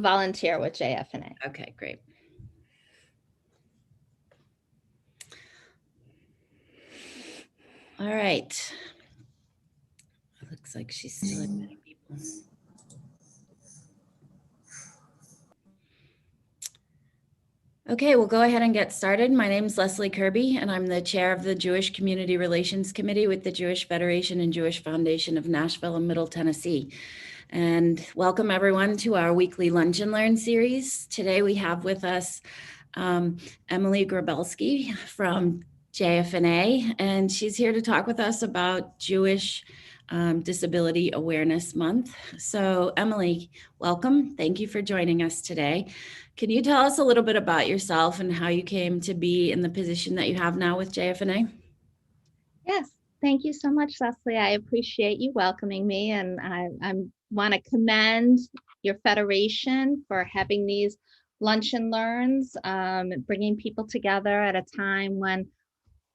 volunteer with JFNA. Okay, great. All right. It looks like she's still admitting people. Okay, we'll go ahead and get started. My name is Leslie Kirby, and I'm the chair of the Jewish Community Relations Committee with the Jewish Federation and Jewish Foundation of Nashville and Middle Tennessee. And welcome everyone to our weekly Lunch and Learn series. Today we have with us Emily Grabelski from JFNA, and she's here to talk with us about Jewish Disability Awareness Month. So Emily, welcome. Thank you for joining us today. Can you tell us a little bit about yourself and how you came to be in the position that you have now with JFNA? Yes, thank you so much, Leslie. I appreciate you welcoming me, and I want to commend your federation for having these lunch and learns, bringing people together at a time when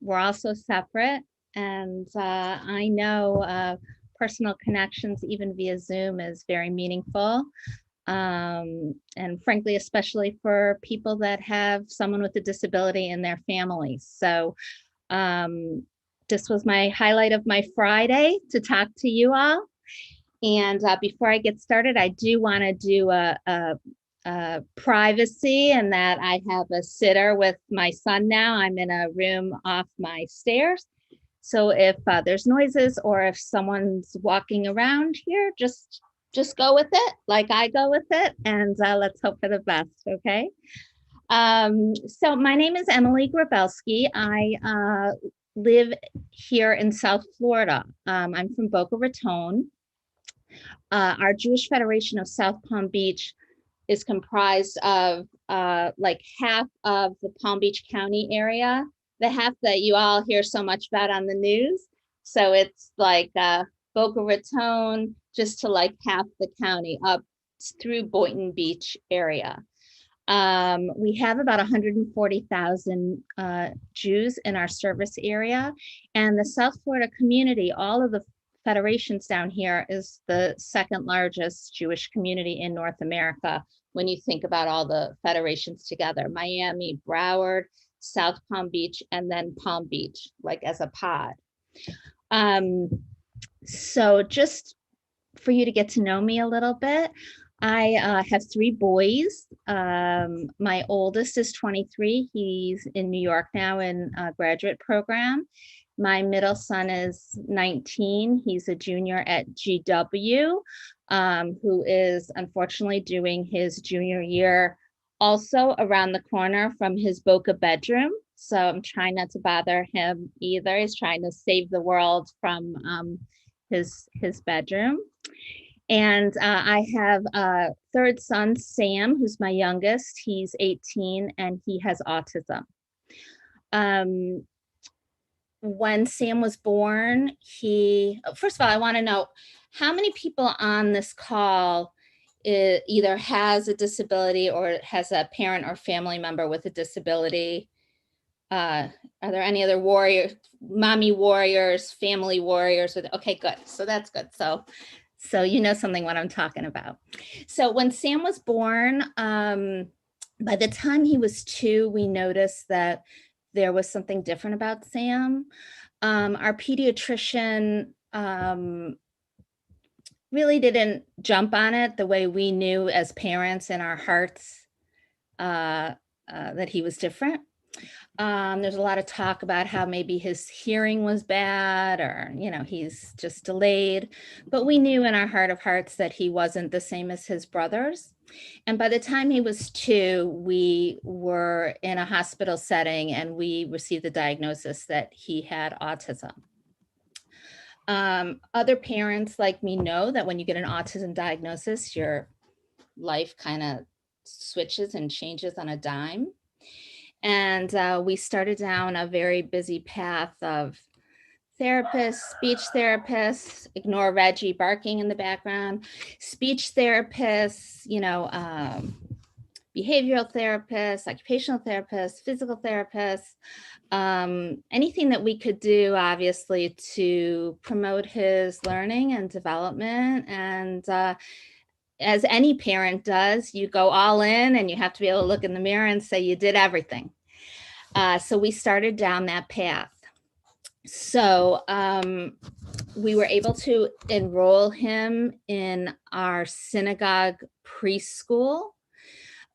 we're all so separate. And I know personal connections, even via Zoom, is very meaningful. And frankly, especially for people that have someone with a disability in their families. So this was my highlight of my Friday to talk to you all. And before I get started, I do want to do a privacy, and that I have a sitter with my son now. I'm in a room off my stairs. So if there's noises or if someone's walking around here, just go with it, like I go with it, and let's hope for the best, okay? So my name is Emily Grabelski. I live here in South Florida. I'm from Boca Raton. Our Jewish Federation of South Palm Beach is comprised of like half of the Palm Beach County area, the half that you all hear so much about on the news. So it's like Boca Raton, just to like half the county up through Boynton Beach area. We have about 140,000 Jews in our service area, and the South Florida community, all of the federations down here, is the second largest Jewish community in North America when you think about all the federations together: Miami, Broward, South Palm Beach, and then Palm Beach, like as a pod. So just for you to get to know me a little bit, I have three boys. My oldest is 23. He's in New York now in a graduate program. My middle son is 19. He's a junior at GW, who is unfortunately doing his junior year also around the corner from his Boca bedroom. So I'm trying not to bother him either. He's trying to save the world from his bedroom. And I have a third son, Sam, who's my youngest. He's 18 and he has autism. When Sam was born, first of all, I want to know how many people on this call either has a disability or has a parent or family member with a disability. Are there any other mommy warriors, family warriors okay, good. So that's good. So you know something what I'm talking about. So when Sam was born, by the time he was 2, we noticed that there was something different about Sam. Our pediatrician really didn't jump on it the way we knew as parents in our hearts that he was different. There's a lot of talk about how maybe his hearing was bad, or, he's just delayed. But we knew in our heart of hearts that he wasn't the same as his brothers. And by the time he was 2, we were in a hospital setting and we received the diagnosis that he had autism. Other parents like me know that when you get an autism diagnosis, your life kind of switches and changes on a dime. And we started down a very busy path of therapists, speech therapists, ignore Reggie barking in the background, speech therapists, behavioral therapists, occupational therapists, physical therapists, anything that we could do, obviously, to promote his learning and development. And as any parent does, you go all in and you have to be able to look in the mirror and say you did everything. So we started down that path. So we were able to enroll him in our synagogue preschool.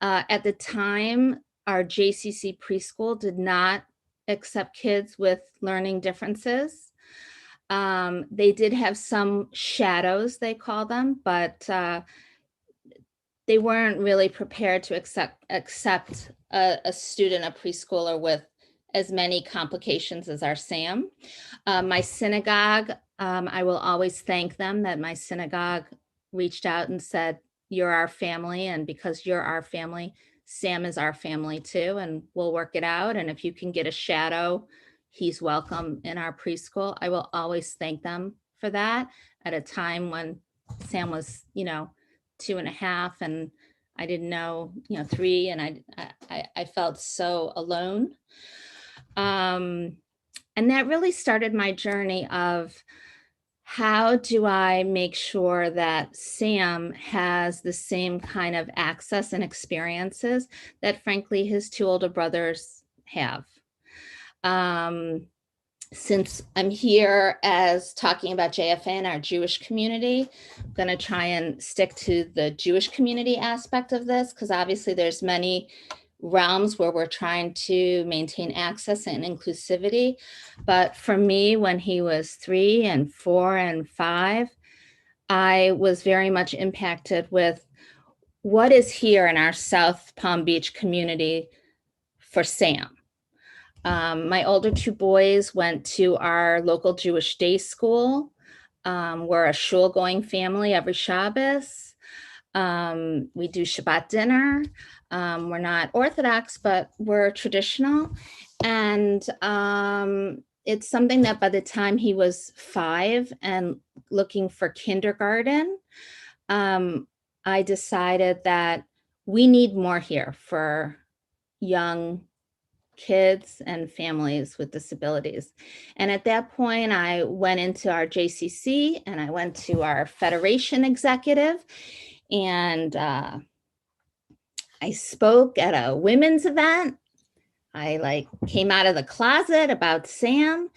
At the time, our JCC preschool did not accept kids with learning differences. They did have some shadows, they call them, but they weren't really prepared to accept a student, a preschooler with as many complications as our Sam. My synagogue, I will always thank them that my synagogue reached out and said, you're our family, and because you're our family, Sam is our family too, and we'll work it out. And if you can get a shadow, he's welcome in our preschool. I will always thank them for that at a time when Sam was, 2.5 and I didn't know, 3, and I felt so alone. And that really started my journey of how do I make sure that Sam has the same kind of access and experiences that frankly his 2 older brothers have. Since I'm here as talking about JFA and our Jewish community, I'm going to try and stick to the Jewish community aspect of this, because obviously there's many realms where we're trying to maintain access and inclusivity. But for me, when he was 3 and 4 and 5, I was very much impacted with what is here in our South Palm Beach community for Sam. My older 2 boys went to our local Jewish day school. We're a shul going family every Shabbos. We do Shabbat dinner. We're not Orthodox, but we're traditional. And it's something that by the time he was 5 and looking for kindergarten, I decided that we need more here for young kids and families with disabilities. And at that point, I went into our JCC and I went to our Federation executive, and I spoke at a women's event. I came out of the closet about Sam,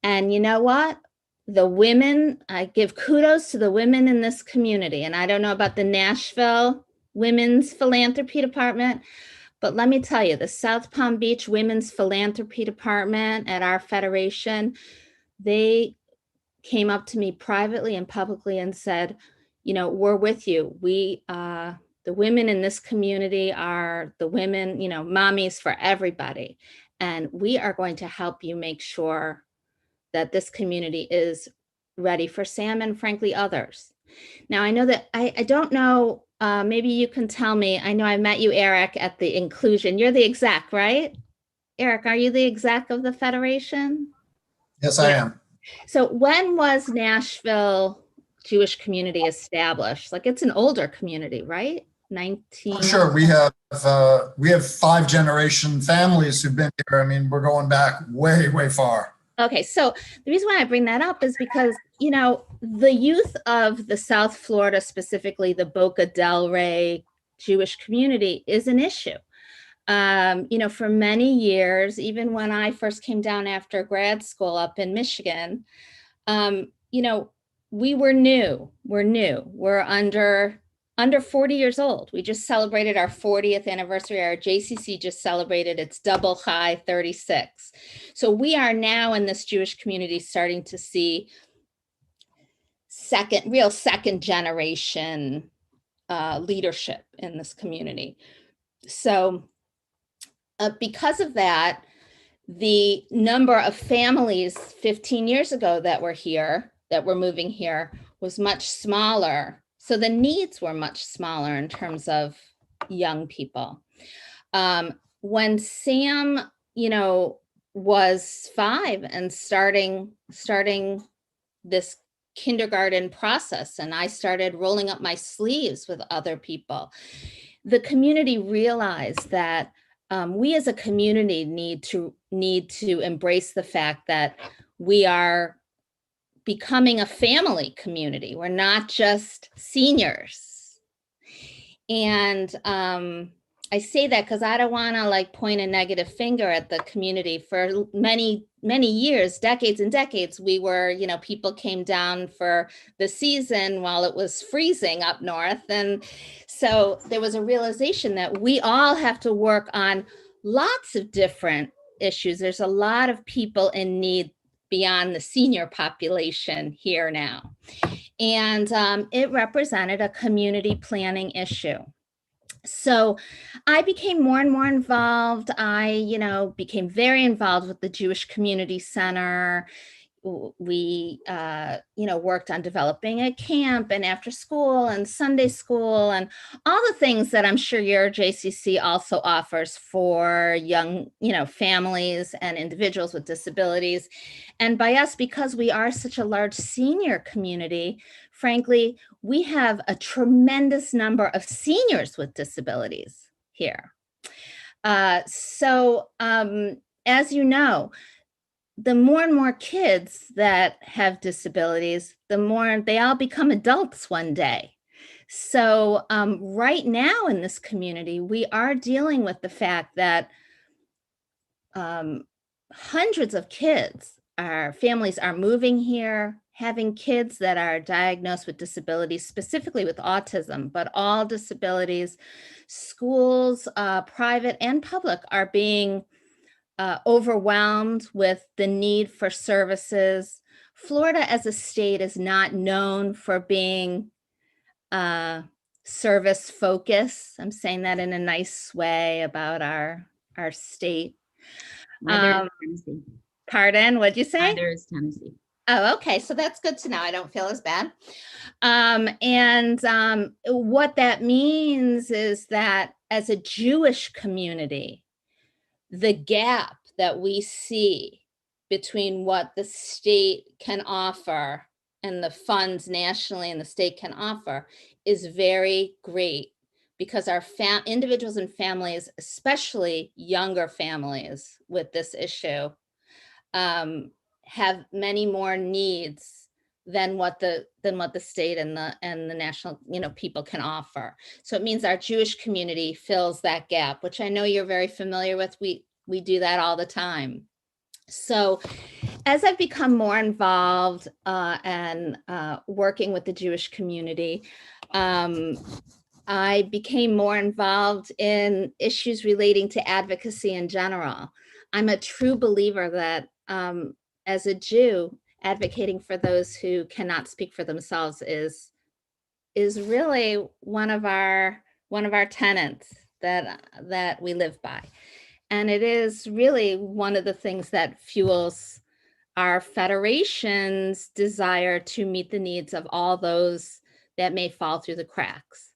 and you know what? The women, I give kudos to the women in this community. And I don't know about the Nashville Women's Philanthropy Department, but let me tell you, the South Palm Beach Women's Philanthropy Department at our federation, they came up to me privately and publicly and said, we're with you. The women in this community are the women, mommies for everybody. And we are going to help you make sure that this community is ready for Sam and frankly others. Now, I know that I don't know, maybe you can tell me. I know I met you, Eric, at the inclusion. You're the exec, right? Eric, are you the exec of the Federation? Yes, I am. So when was Nashville Jewish community established? It's an older community, right? 19. Sure, we have 5-generation families who've been here. I mean, we're going back way, way far. Okay, so the reason why I bring that up is because, the youth of the South Florida, specifically the Boca del Rey Jewish community, is an issue. For many years, even when I first came down after grad school up in Michigan, we were new. We're new. We're under 40 years old. We just celebrated our 40th anniversary. Our JCC just celebrated its double high 36. So we are now in this Jewish community starting to see second generation leadership in this community. So because of that, the number of families 15 years ago that were moving here was much smaller. So the needs were much smaller in terms of young people. When Sam, was 5 and starting this kindergarten process, and I started rolling up my sleeves with other people, the community realized that we as a community need to embrace the fact that we are becoming a family community. We're not just seniors. And I say that because I don't want to like point a negative finger at the community. For many, many years, decades and decades, we were, you know, people came down for the season while it was freezing up north. And so there was a realization that we all have to work on lots of different issues. There's a lot of people in need beyond the senior population here now. And it represented a community planning issue. So I became more and more involved. I, you know, became very involved with the Jewish Community Center. We, you know, worked on developing a camp and after school and Sunday school and all the things that I'm sure your JCC also offers for young, you know, families and individuals with disabilities. And by us, because we are such a large senior community, frankly, we have a tremendous number of seniors with disabilities here. So as you know, the more and more kids that have disabilities, the more they all become adults one day. So right now in this community, we are dealing with the fact that hundreds of kids, our families are moving here, having kids that are diagnosed with disabilities, specifically with autism, but all disabilities. Schools, private and public, are being overwhelmed with the need for services. Florida as a state is not known for being service focused. I'm saying that in a nice way about our state. Neither is Tennessee. Pardon, what'd you say? Neither is Tennessee. Oh, okay. So that's good to know. I don't feel as bad. What that means is that as a Jewish community, the gap that we see between what the state can offer and the funds nationally and the state can offer is very great, because our individuals and families, especially younger families with this issue, have many more needs than what the state and the national, you know, people can offer. So it means our Jewish community fills that gap, which I know you're very familiar with. We do that all the time. So as I've become more involved and working with the Jewish community, I became more involved in issues relating to advocacy in general. I'm a true believer that as a Jew, advocating for those who cannot speak for themselves is really one of our tenets that we live by. And it is really one of the things that fuels our federation's desire to meet the needs of all those that may fall through the cracks.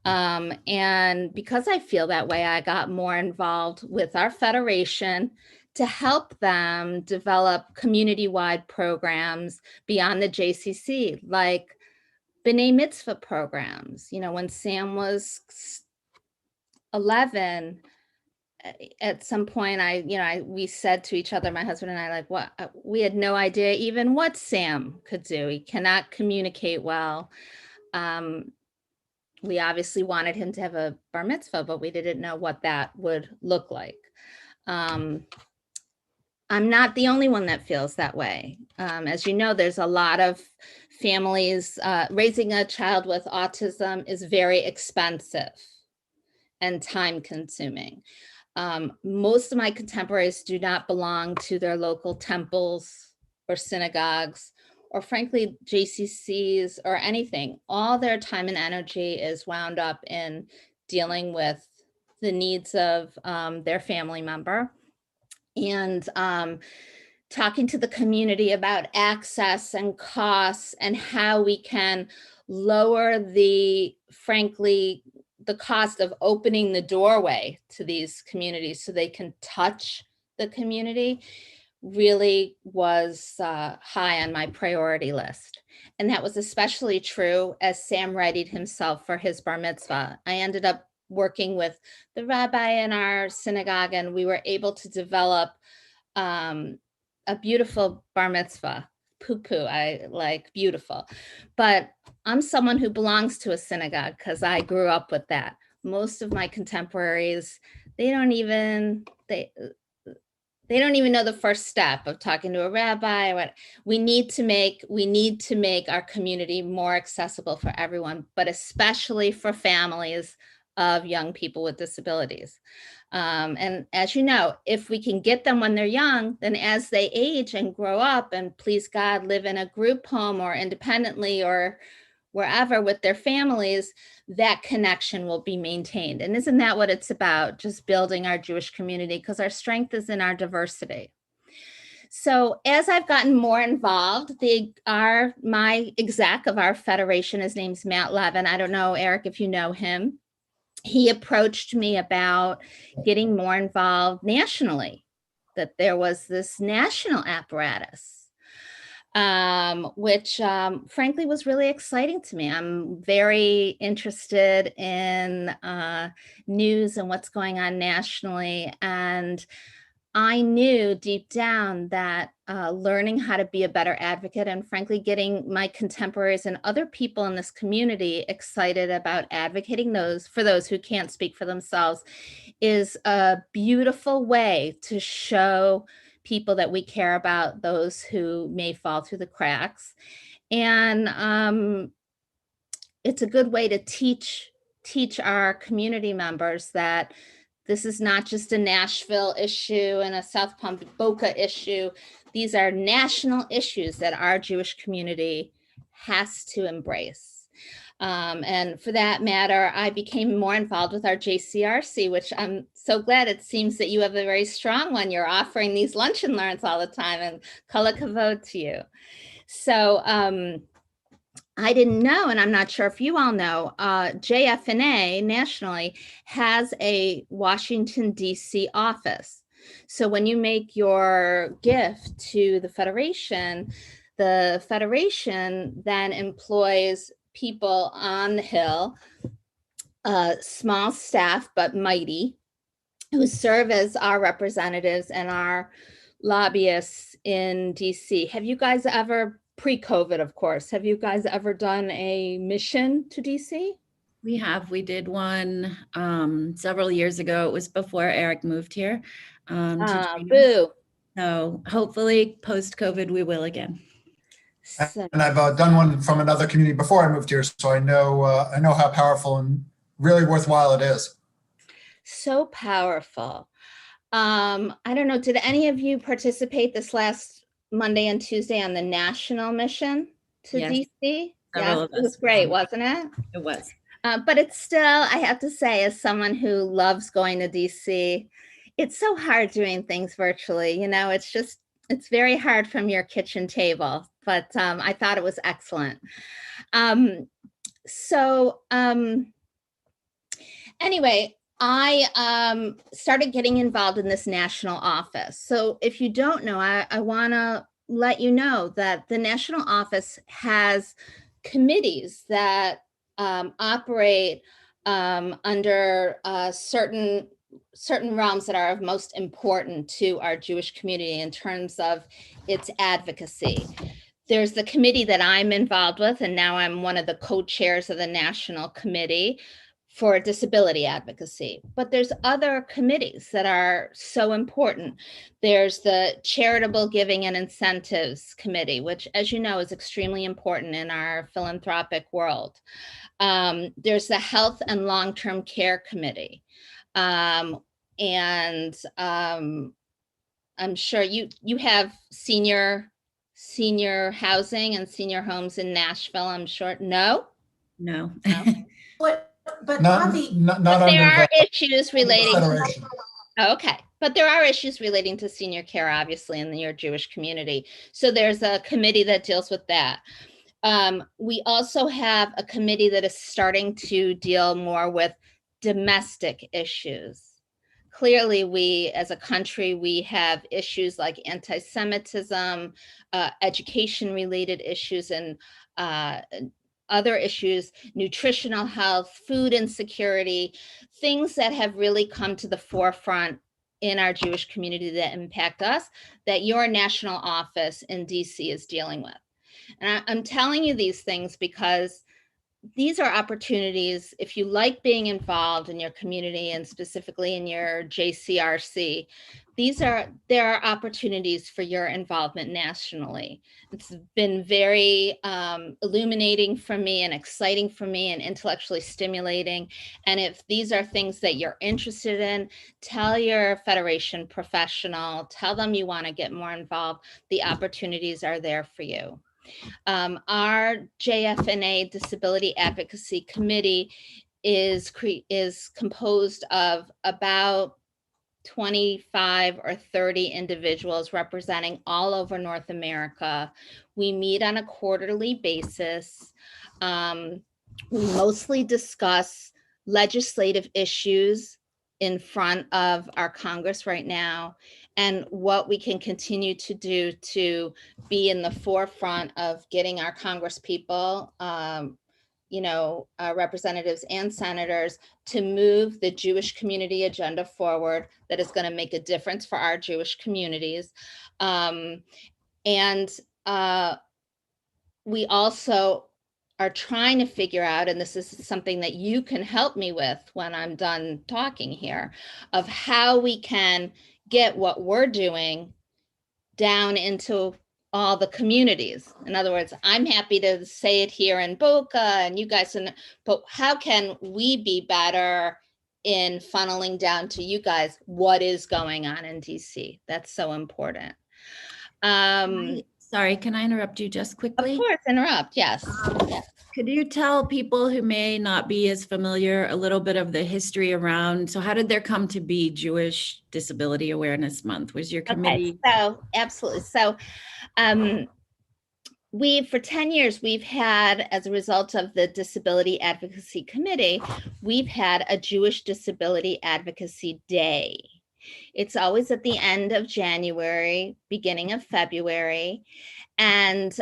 And because I feel that way, I got more involved with our federation to help them develop community-wide programs beyond the JCC, like B'nai Mitzvah programs. You know, when Sam was 11, at some point, we said to each other, my husband and I, like, what, we had no idea even what Sam could do. He cannot communicate well. We obviously wanted him to have a bar mitzvah, but we didn't know what that would look like. I'm not the only one that feels that way. As you know, there's a lot of families, raising a child with autism is very expensive and time consuming. Most of my contemporaries do not belong to their local temples or synagogues, or frankly, JCCs or anything. All their time and energy is wound up in dealing with the needs of their family member, and talking to the community about access and costs and how we can lower frankly, the cost of opening the doorway to these communities so they can touch the community, really was high on my priority list. And that was especially true as Sam readied himself for his bar mitzvah. I ended up working with the rabbi in our synagogue, and we were able to develop a beautiful bar mitzvah. Poo-poo, I like beautiful. But I'm someone who belongs to a synagogue because I grew up with that. Most of my contemporaries, they don't even know the first step of talking to a rabbi. What we need to make our community more accessible for everyone, but especially for families of young people with disabilities. And as you know, if we can get them when they're young, then as they age and grow up and please God, live in a group home or independently or wherever with their families, that connection will be maintained. And isn't that what it's about? Just building our Jewish community, because our strength is in our diversity. So as I've gotten more involved, my exec of our federation, his name's Matt Levin. I don't know, Eric, if you know him. He approached me about getting more involved nationally, that there was this national apparatus, which frankly was really exciting to me. I'm very interested in news and what's going on nationally. And I knew deep down that learning how to be a better advocate and frankly, getting my contemporaries and other people in this community excited about advocating for those who can't speak for themselves is a beautiful way to show people that we care about those who may fall through the cracks. And it's a good way to teach our community members that this is not just a Nashville issue and a South Palm Boca issue. These are national issues that our Jewish community has to embrace. And for that matter, I became more involved with our JCRC, which I'm so glad. It seems that you have a very strong one. You're offering these lunch and learns all the time, and kol hakavod to you. So I didn't know, and I'm not sure if you all know, JFNA nationally has a Washington, D.C. office. So when you make your gift to the Federation then employs people on the Hill, small staff, but mighty, who serve as our representatives and our lobbyists in DC. Have you guys ever, pre-COVID, of course, have you guys ever done a mission to DC? We did one several years ago. It was before Eric moved here. Boo. So hopefully post-COVID, we will again. So, And I've done one from another community before I moved here, so I know how powerful and really worthwhile it is. so powerful. I don't know, did any of you participate this last Monday and Tuesday on the national mission to Yes. DC? Several Yeah, of it was us. great, wasn't it? It was. But it's still, I have to say, as someone who loves going to DC, it's so hard doing things virtually. You know, it's very hard from your kitchen table, but I thought it was excellent. Anyway, I started getting involved in this national office. So if you don't know, I want to let you know that the national office has committees that operate under certain realms that are of most important to our Jewish community in terms of its advocacy. There's the committee that I'm involved with, and now I'm one of the co-chairs of the National Committee for Disability Advocacy. But there's other committees that are so important. There's the Charitable Giving and Incentives Committee, which, as you know, is extremely important in our philanthropic world. There's the Health and Long-Term Care Committee. I'm sure you have senior housing and senior homes in Nashville, I'm sure. No? No. But Not there under are issues relating Federation. Okay, but there are issues relating to senior care, obviously, in your Jewish community. So there's a committee that deals with that. We also have a committee that is starting to deal more with domestic issues. Clearly, we as a country, we have issues like anti-Semitism, education-related issues, and other issues, nutritional health, food insecurity, things that have really come to the forefront in our Jewish community that impact us, that your national office in DC is dealing with. And I'm telling you these things because these are opportunities, if you like being involved in your community and specifically in your JCRC, there are opportunities for your involvement nationally. It's been very illuminating for me and exciting for me and intellectually stimulating. And if these are things that you're interested in, tell your Federation professional, tell them you want to get more involved. The opportunities are there for you. Our JFNA Disability Advocacy Committee is composed of about 25 or 30 individuals representing all over North America. We meet on a quarterly basis. We mostly discuss legislative issues in front of our Congress right now and what we can continue to do to be in the forefront of getting our Congress people, representatives and senators to move the Jewish community agenda forward that is going to make a difference for our Jewish communities. We also are trying to figure out, and this is something that you can help me with when I'm done talking here, of how we can get what we're doing down into all the communities. In other words, I'm happy to say it here in Boca and you guys, but how can we be better in funneling down to you guys what is going on in DC? That's so important. Sorry, can I interrupt you just quickly? Of course, interrupt, yes. Yes. Could you tell people who may not be as familiar a little bit of the history around, so how did there come to be Jewish Disability Awareness Month? Was your committee? Okay, so absolutely. So for 10 years, we've had, as a result of the Disability Advocacy Committee, we've had a Jewish Disability Advocacy Day. It's always at the end of January, beginning of February. And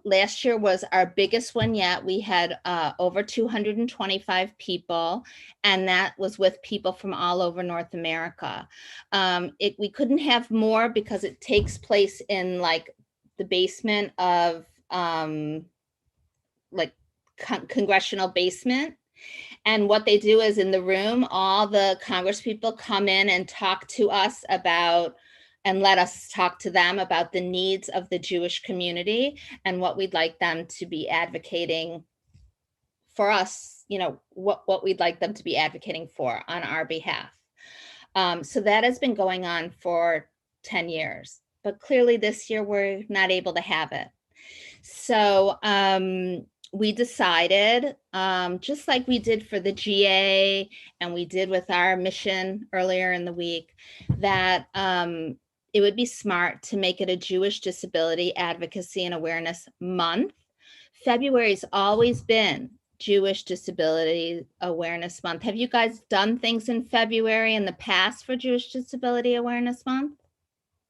last year was our biggest one yet. We had over 225 people, and that was with people from all over North America. We couldn't have more because it takes place in like the basement of congressional basement. And what they do is in the room, all the Congress people come in and talk to us about, and let us talk to them about the needs of the Jewish community and what we'd like them to be advocating for us, what we'd like them to be advocating for on our behalf. So that has been going on for 10 years, but clearly this year we're not able to have it. So we decided, just like we did for the GA and we did with our mission earlier in the week, that it would be smart to make it a Jewish Disability Advocacy and Awareness Month. February's always been Jewish Disability Awareness Month. Have you guys done things in February in the past for Jewish Disability Awareness Month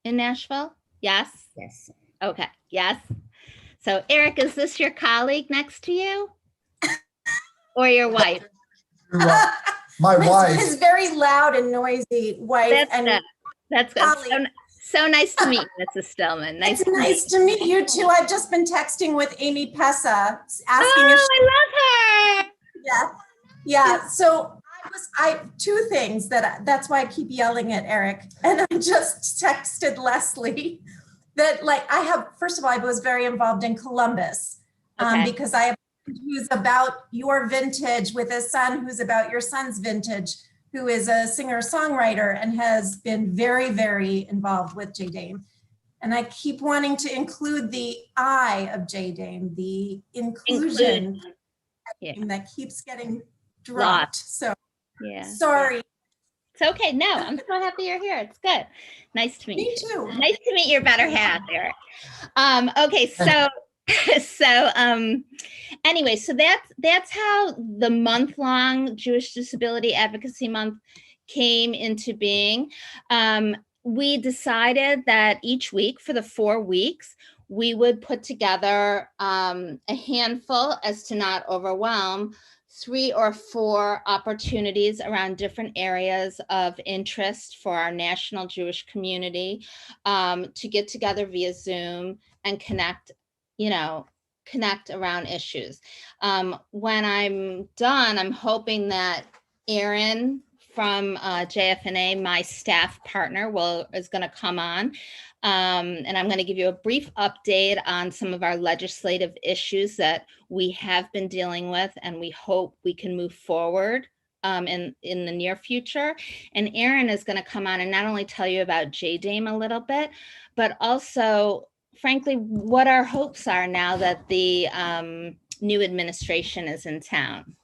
in Nashville? Yes? Yes. Okay, yes. So Eric, is this your colleague next to you? Or your wife? My wife. His very loud and noisy wife. That's good. So nice to meet you, Mrs. Stillman. Nice to meet you too. I've just been texting with Amy Pessa asking if I love her. Yeah. So two things that's why I keep yelling at Eric. And I just texted Leslie that first of all, I was very involved in Columbus because I have a friend who's about your vintage with a son who's about your son's vintage, who is a singer-songwriter and has been very, very involved with J-Dame. And I keep wanting to include the I of J-Dame, the inclusion that keeps getting dropped. So sorry. It's okay. No, I'm so happy you're here. It's good. Nice to meet you. Me too. Nice to meet your better half, Eric. Okay, anyway, so that's how the month-long Jewish Disability Advocacy Month came into being. We decided that each week for the 4 weeks, we would put together a handful, as to not overwhelm, 3 or 4 opportunities around different areas of interest for our national Jewish community to get together via Zoom and connect, connect around issues. When I'm done, I'm hoping that Erin from JFNA, my staff partner, is going to come on. And I'm going to give you a brief update on some of our legislative issues that we have been dealing with, and we hope we can move forward in the near future. And Erin is going to come on and not only tell you about JDAME a little bit, but also, frankly, what our hopes are now that the new administration is in town.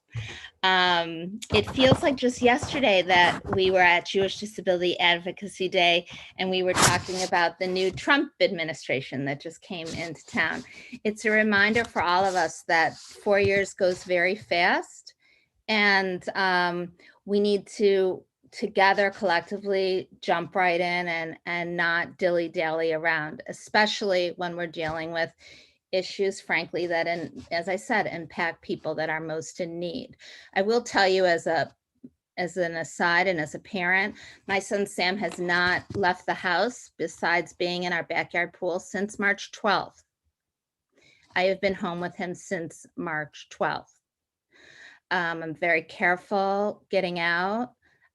It feels like just yesterday that we were at Jewish Disability Advocacy Day and we were talking about the new Trump administration that just came into town. It's a reminder for all of us that 4 years goes very fast, and we need to together collectively jump right in and not dilly-dally around, especially when we're dealing with issues, frankly, that, as I said, impact people that are most in need. I will tell you, as an aside and as a parent, my son Sam has not left the house besides being in our backyard pool since March 12th. I have been home with him since March 12th. I'm very careful getting out.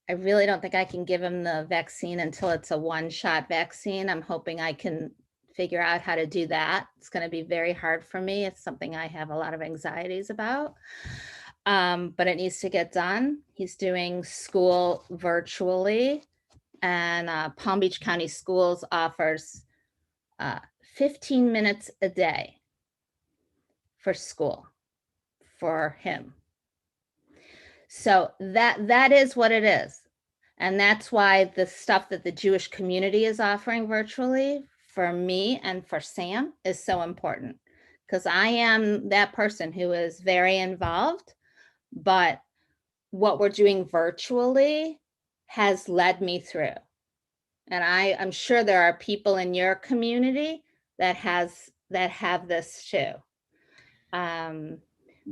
I really don't think I can give him the vaccine until it's a one-shot vaccine. I'm hoping I can figure out how to do that. It's going to be very hard for me. It's something I have a lot of anxieties about, but it needs to get done. He's doing school virtually, and Palm Beach County Schools offers 15 minutes a day for school for him. So that is what it is. And that's why the stuff that the Jewish community is offering virtually for me and for Sam is so important, because I am that person who is very involved, but what we're doing virtually has led me through. And I'm sure there are people in your community that have this too.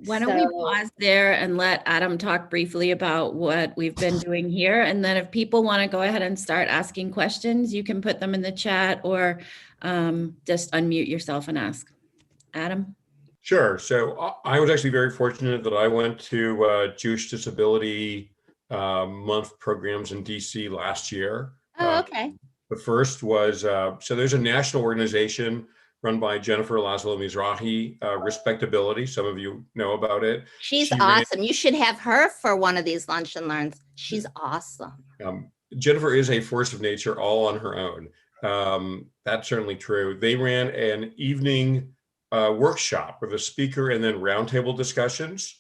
Why don't we pause there and let Adam talk briefly about what we've been doing here. And then if people want to go ahead and start asking questions, you can put them in the chat or just unmute yourself and ask. Adam? Sure. So I was actually very fortunate that I went to Jewish Disability Month programs in DC last year. Oh, okay. The first was, so there's a national organization run by Jennifer Laszlo Mizrahi, Respectability. Some of you know about it. She's awesome. You should have her for one of these lunch and learns. She's awesome. Jennifer is a force of nature all on her own. That's certainly true. They ran an evening workshop with a speaker and then roundtable discussions,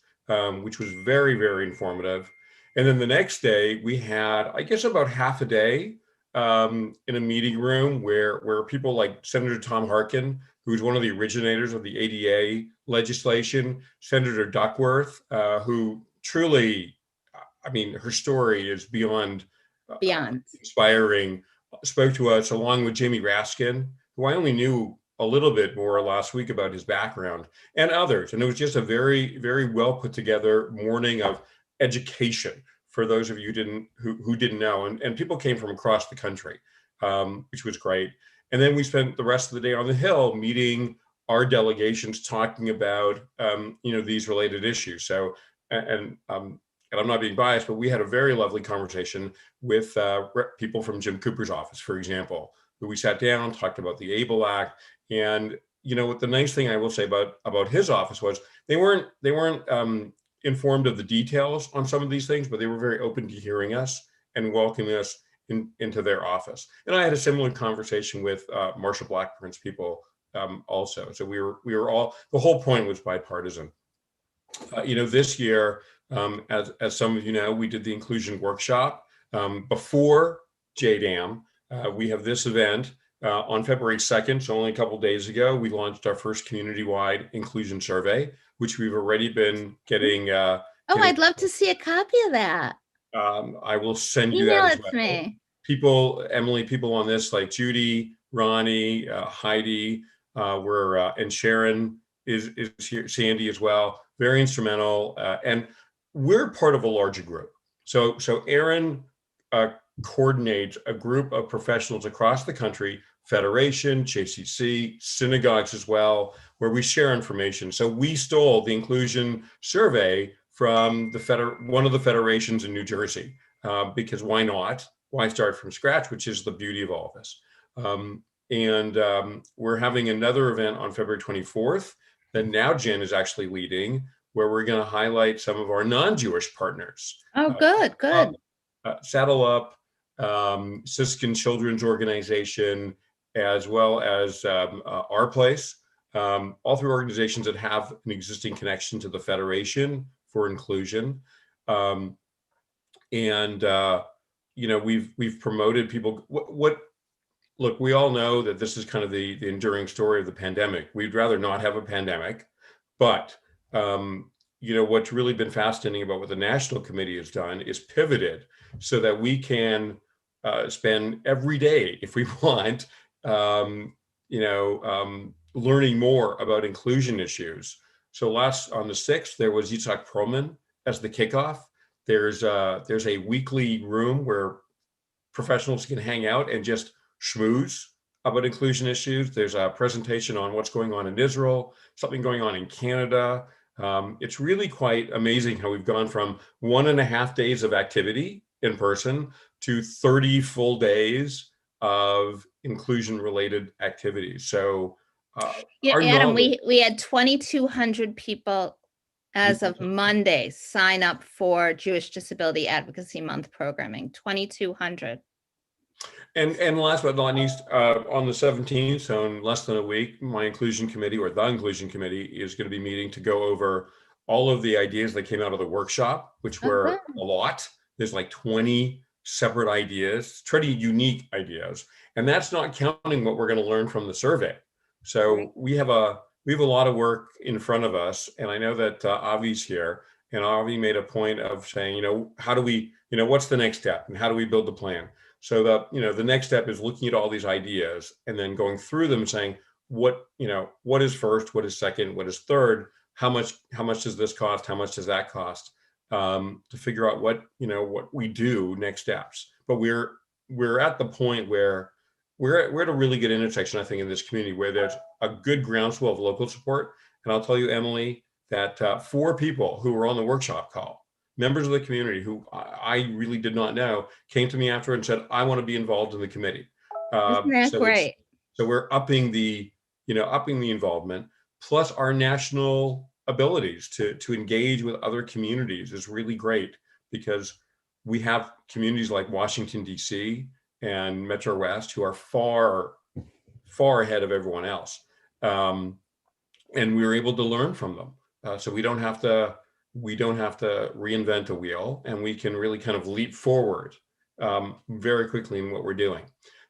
which was very, very informative. And then the next day we had, I guess, about half a day in a meeting room where people like Senator Tom Harkin, who's one of the originators of the ADA legislation, Senator Duckworth, who truly, I mean, her story is beyond inspiring, spoke to us, along with Jamie Raskin, who I only knew a little bit more last week about his background, and others. And it was just a very, very well put together morning of education for those of you who didn't know. And people came from across the country, which was great. And then we spent the rest of the day on the Hill meeting our delegations, talking about these related issues. So, and I'm not being biased, but we had a very lovely conversation with people from Jim Cooper's office, for example, who we sat down, talked about the ABLE Act. And what the nice thing I will say about his office was they weren't informed of the details on some of these things, but they were very open to hearing us and welcoming us into their office. And I had a similar conversation with Marsha Blackburn's people also. So we were all, the whole point was bipartisan. This year, as some of you know, we did the inclusion workshop before JDAM. We have this event on February 2nd, so only a couple of days ago, we launched our first community-wide inclusion survey, which we've already been getting. I'd love to see a copy of that. I will send you that as well. Email it to me. People, Emily, people on this like Judy, Ronnie, Heidi, and Sharon is here, Sandy as well, very instrumental. And we're part of a larger group. So Erin coordinates a group of professionals across the country Federation, JCC, synagogues as well, where we share information. So we stole the inclusion survey from one of the federations in New Jersey, because why not? Why start from scratch, which is the beauty of all of this. We're having another event on February 24th that now Jen is actually leading, where we're going to highlight some of our non-Jewish partners. Oh, good. Saddle Up, Siskin Children's Organization, as well as Our Place, all three organizations that have an existing connection to the Federation for inclusion. We've promoted people. Look, we all know that this is kind of the enduring story of the pandemic. We'd rather not have a pandemic, but what's really been fascinating about what the National Committee has done is pivoted so that we can spend every day, if we want, learning more about inclusion issues. So on the 6th, there was Yitzhak Perlman as the kickoff. There's a weekly room where professionals can hang out and just schmooze about inclusion issues. There's a presentation on what's going on in Israel, something going on in Canada. It's really quite amazing how we've gone from 1.5 days of activity in person to 30 full days of inclusion-related activities. So, Adam, we had 2,200 people as of Monday sign up for Jewish Disability Advocacy Month programming. 2,200. And last but not least, on the 17th, so in less than a week, my inclusion committee, or the inclusion committee, is going to be meeting to go over all of the ideas that came out of the workshop, which were a lot. There's like 20 separate ideas, 20 unique ideas, and that's not counting what we're going to learn from the survey. So we have a lot of work in front of us, and I know that Avi's here, and Avi made a point of saying, how do we, what's the next step, and how do we build the plan? So the next step is looking at all these ideas and then going through them and saying, what is first, what is second, what is third, how much does this cost, how much does that cost, to figure out what we do next steps. But we're at the point where we're at a really good intersection, I think, in this community where there's a good groundswell of local support. And I'll tell you, Emily, that 4 people who were on the workshop call, members of the community who I really did not know, came to me after and said, I want to be involved in the committee. Isn't that great? So we're upping the involvement, plus our national abilities to engage with other communities is really great, because we have communities like Washington, D.C. and Metro West who are far, far ahead of everyone else. And we were able to learn from them. So we don't have to reinvent a wheel, and we can really kind of leap forward very quickly in what we're doing.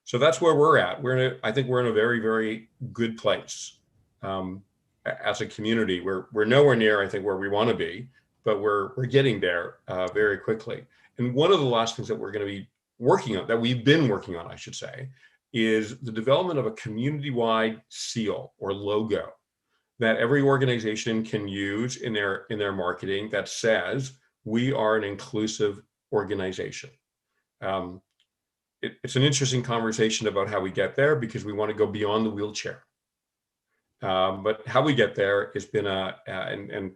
So that's where we're at. I think we're in a very, very good place as a community. We're nowhere near, I think, where we want to be, but we're getting there very quickly. And one of the last things that we're going to be working on, that we've been working on, I should say, is the development of a community-wide seal or logo that every organization can use in their marketing that says we are an inclusive organization. It's an interesting conversation about how we get there, because we want to go beyond the wheelchair. But how we get there has been and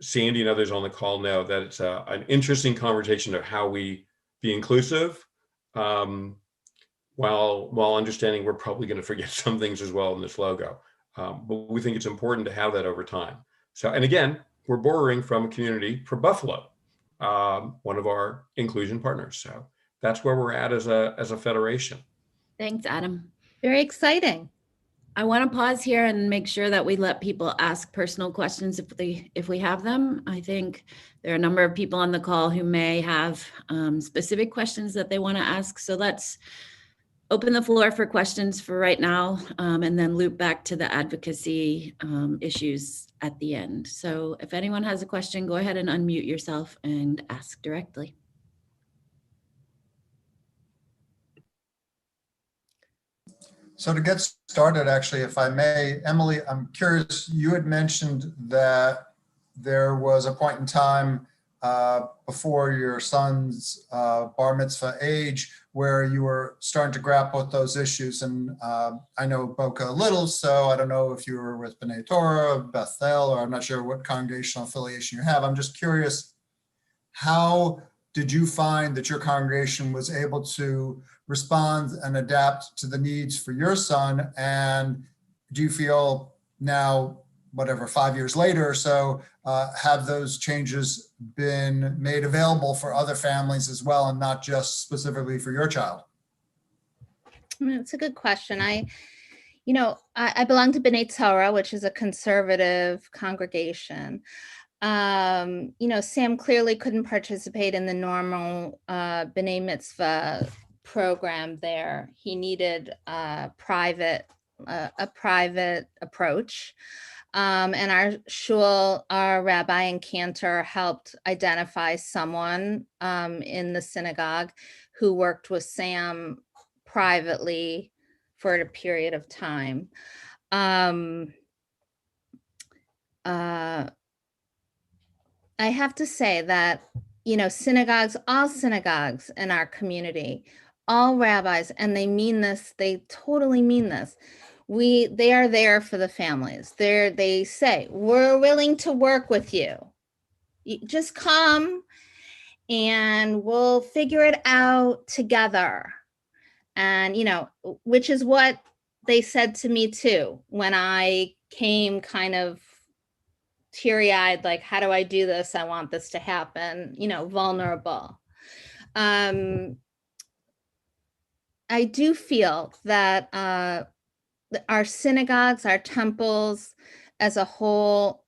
Sandy and others on the call know that it's an interesting conversation of how we be inclusive, while understanding we're probably going to forget some things as well in this logo. But we think it's important to have that over time. So, and again, we're borrowing from a community from Buffalo, one of our inclusion partners. So that's where we're at as a federation. Thanks, Adam. Very exciting. I want to pause here and make sure that we let people ask personal questions if we have them. I think there are a number of people on the call who may have specific questions that they want to ask. So let's open the floor for questions for right now, and then loop back to the advocacy issues at the end. So if anyone has a question, go ahead and unmute yourself and ask directly. So to get started, actually, if I may, Emily, I'm curious, you had mentioned that there was a point in time before your son's bar mitzvah age, where you were starting to grapple with those issues. And I know Boca a little, so I don't know if you were with B'nai Torah, Bethel, or I'm not sure what congregational affiliation you have. I'm just curious, how did you find that your congregation was able to respond and adapt to the needs for your son? And do you feel now, whatever, 5 years later or so, have those changes been made available for other families as well, and not just specifically for your child? It's a good question. I belong to B'nai Torah, which is a conservative congregation. Sam clearly couldn't participate in the normal B'nai Mitzvah program there. He needed a private approach. And our shul, our rabbi and cantor helped identify someone in the synagogue who worked with Sam privately for a period of time. I have to say that, synagogues, all synagogues in our community, all rabbis, and they mean this, they totally mean this. They are there for the families. They say, we're willing to work with you. Just come and we'll figure it out together. And, which is what they said to me too, when I came kind of teary-eyed, like, how do I do this? I want this to happen, vulnerable. I do feel that our synagogues, our temples as a whole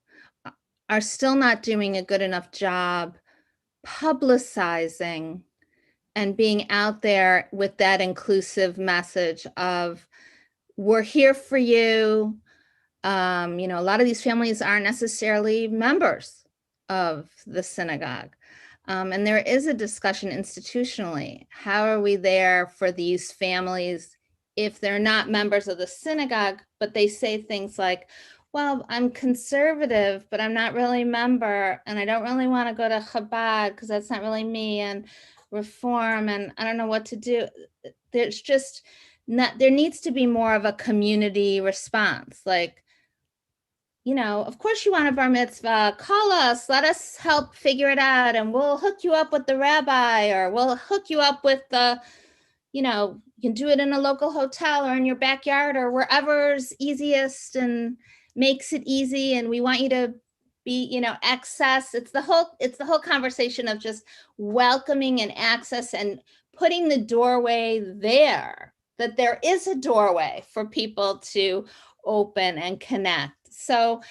are still not doing a good enough job publicizing and being out there with that inclusive message of, we're here for you. A lot of these families aren't necessarily members of the synagogue. And there is a discussion institutionally. How are we there for these families if they're not members of the synagogue, but they say things like, well, I'm conservative, but I'm not really a member, and I don't really want to go to Chabad because that's not really me, and Reform, and I don't know what to do. There's just not, there needs to be more of a community response. Like, of course you want a bar mitzvah, call us, let us help figure it out, and we'll hook you up with the rabbi, or we'll hook you up with the, you can do it in a local hotel or in your backyard or wherever's easiest and makes it easy. And we want you to be, access. It's the whole conversation of just welcoming and access and putting the doorway there, that there is a doorway for people to open and connect. So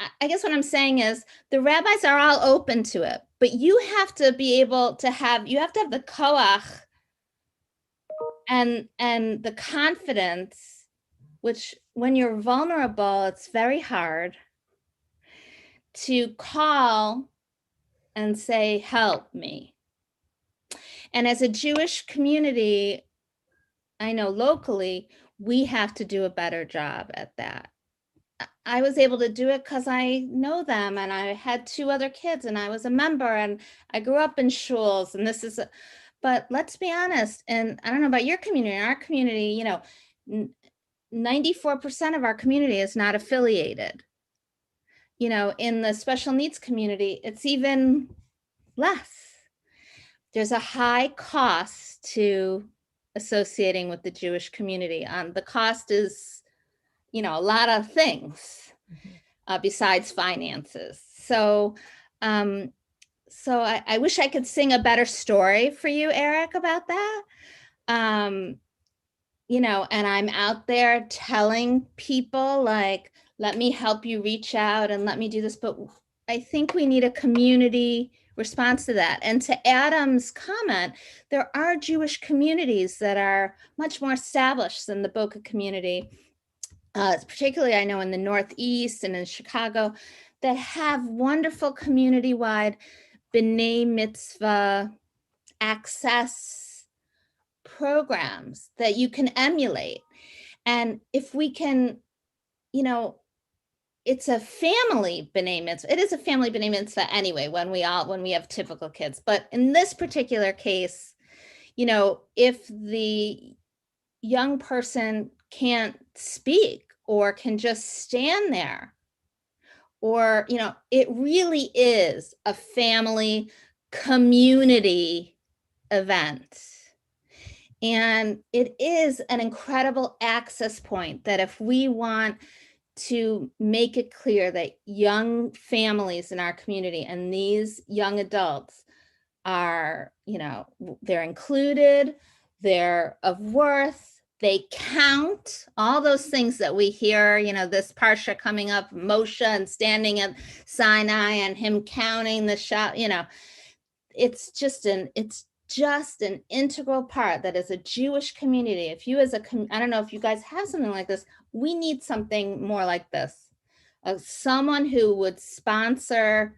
I guess what I'm saying is the rabbis are all open to it, but you have to be able to have the koach and the confidence, which when you're vulnerable, it's very hard to call and say, help me. And as a Jewish community, I know locally, we have to do a better job at that. I was able to do it because I know them, and I had 2 other kids, and I was a member, and I grew up in shuls, and but let's be honest, and I don't know about your community, in our community, 94% of our community is not affiliated. In the special needs community, it's even less. There's a high cost to associating with the Jewish community. The cost is, a lot of things besides finances. So, I wish I could sing a better story for you, Eric, about that. And I'm out there telling people, like, let me help you reach out and let me do this. But I think we need a community response to that. And to Adam's comment, there are Jewish communities that are much more established than the Boca community, particularly I know in the Northeast and in Chicago, that have wonderful community-wide B'nai Mitzvah access programs that you can emulate. And if we can, it's a family b'nai mitzvah. It is a family b'nai mitzvah anyway, when we have typical kids. But in this particular case, you know, if the young person can't speak or can just stand there, or, you know, it really is a family community event. And it is an incredible access point that if we want to make it clear that young families in our community and these young adults are, you know, they're included, they're of worth, they count, all those things that we hear, you know, this Parsha coming up, Moshe and standing at Sinai and him counting the shot, you know, it's just an integral part that as a Jewish community, if you as a, I don't know if you guys have something like this, we need something more like this. Someone who would sponsor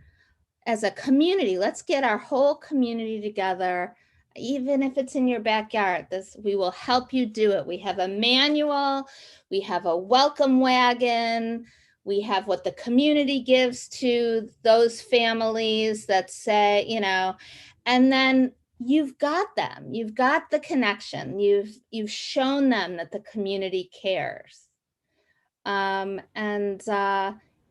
as a community, let's get our whole community together, even if it's in your backyard. We will help you do it. We have a manual, we have a welcome wagon, we have what the community gives to those families that say, you know, and then you've got them, you've got the connection, you've shown them that the community cares. It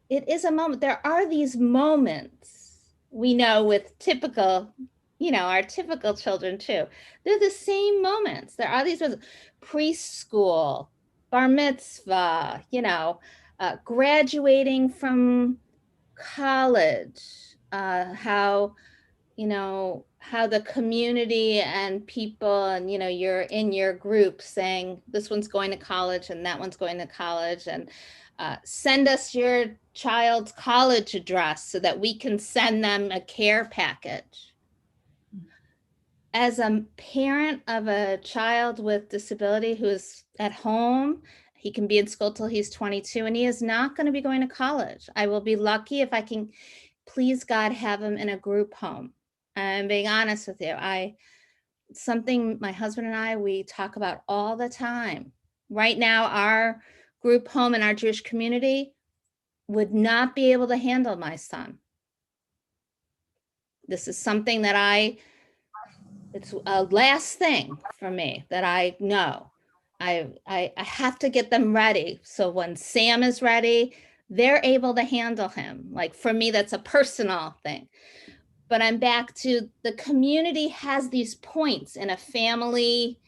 is a moment. There are these moments, we know, with typical, you know, our typical children too. They're the same moments. There are these moments, preschool, bar mitzvah, you know, graduating from college, how, you know, how the community and people, and, you know, you're in your group saying this one's going to college and that one's going to college, and send us your child's college address so that we can send them a care package. As a parent of a child with disability who is at home, he can be in school till he's 22 and he is not going to be going to college. I will be lucky if I can, please God, have him in a group home. I'm being honest with you. Something my husband and I, we talk about all the time. Right now, our group home in our Jewish community would not be able to handle my son. This is something that it's a last thing for me that I know. I have to get them ready. So when Sam is ready, they're able to handle him. Like for me, that's a personal thing. But I'm back to the community has these points in a family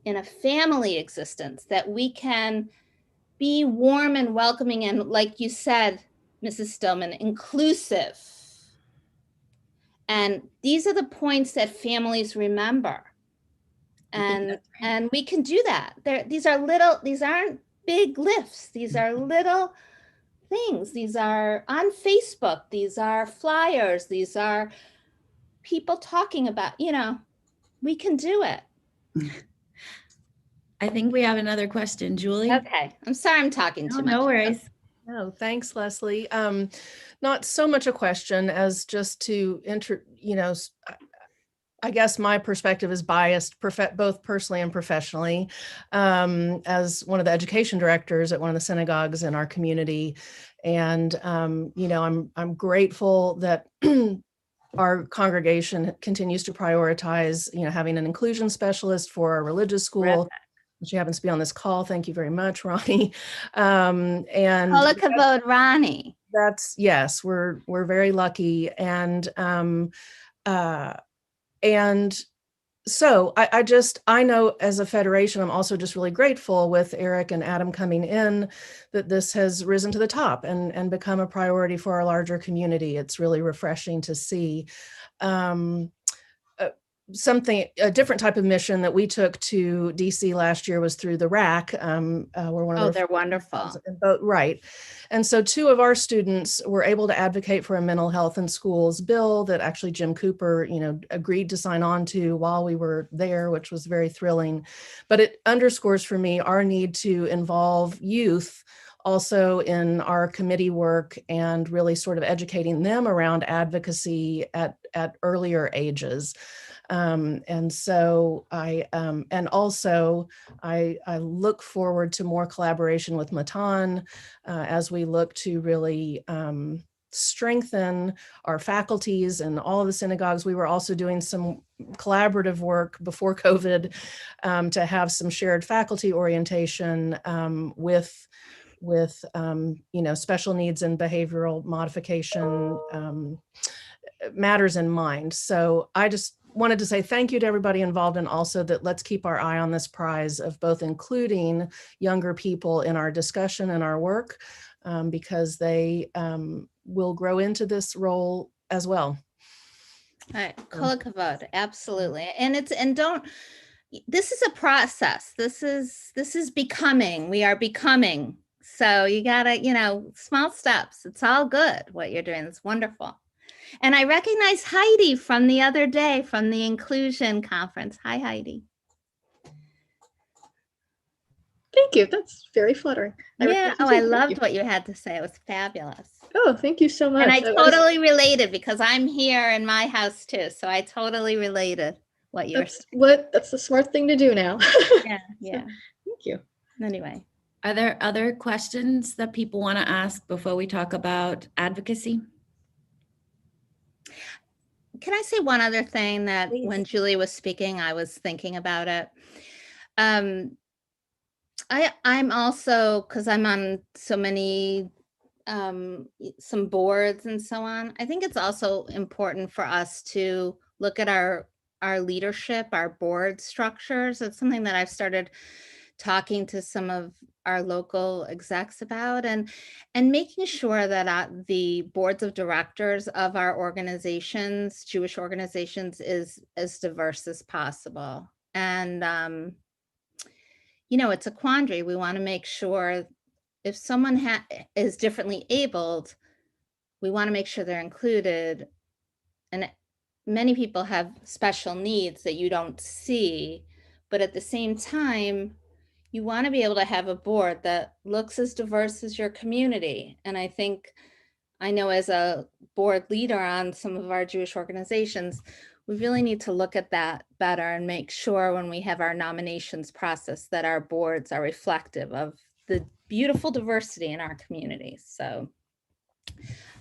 existence that we can be warm and welcoming and, like you said, Mrs. Stillman, inclusive. And these are the points that families remember. And we can do that. These aren't big lifts. These are little things. These are on Facebook. These are flyers. These are people talking about, you know, we can do it. I think we have another question, Julie. Okay, I'm sorry I'm talking too much. No worries. No, thanks, Leslie. Not so much a question as just to you know, I guess my perspective is biased, both personally and professionally, as one of the education directors at one of the synagogues in our community. And, you know, I'm grateful that our congregation continues to prioritize, you know, having an inclusion specialist for our religious school. She happens to be on this call. Thank you very much, Ronnie. And Kol hakavod, Ronnie. That's, yes, we're very lucky. And so I know as a federation, I'm also just really grateful with Eric and Adam coming in that this has risen to the top and become a priority for our larger community. It's really refreshing to see. A different type of mission that we took to DC last year was through the RAC. We're one of they're wonderful. Right. And so 2 of our students were able to advocate for a mental health in schools bill that actually Jim Cooper, you know, agreed to sign on to while we were there, which was very thrilling. But it underscores for me our need to involve youth also in our committee work and really sort of educating them around advocacy at earlier ages. And so and also I look forward to more collaboration with Matan as we look to really strengthen our faculties and all of the synagogues. We were also doing some collaborative work before COVID to have some shared faculty orientation with special needs and behavioral modification matters in mind. So I just wanted to say thank you to everybody involved, and also that let's keep our eye on this prize of both including younger people in our discussion and our work, because they will grow into this role as well. All right, kol hakavod, absolutely. And this is a process. This is becoming. We are becoming. So you gotta, small steps. It's all good what you're doing. It's wonderful. And I recognize Heidi from the other day from the inclusion conference. Hi, Heidi. Thank you. That's very flattering. Yeah. Oh, I loved what you had to say. It was fabulous. Oh, thank you so much. And I totally related because I'm here in my house too. So I totally related what you're saying. That's the smart thing to do now. Yeah. Yeah. Thank you. Anyway. Are there other questions that people want to ask before we talk about advocacy? Can I say one other thing that Please. When Julie was speaking, I was thinking about it. I'm also, because I'm on so many, some boards and so on, I think it's also important for us to look at our leadership, our board structures. It's something that I've started talking to some of our local execs about, and making sure that the boards of directors of our organizations, Jewish organizations, is as diverse as possible. And it's a quandary. We want to make sure if someone is differently abled, we want to make sure they're included. And many people have special needs that you don't see, but at the same time, you want to be able to have a board that looks as diverse as your community. And I know as a board leader on some of our Jewish organizations, we really need to look at that better and make sure when we have our nominations process that our boards are reflective of the beautiful diversity in our communities. So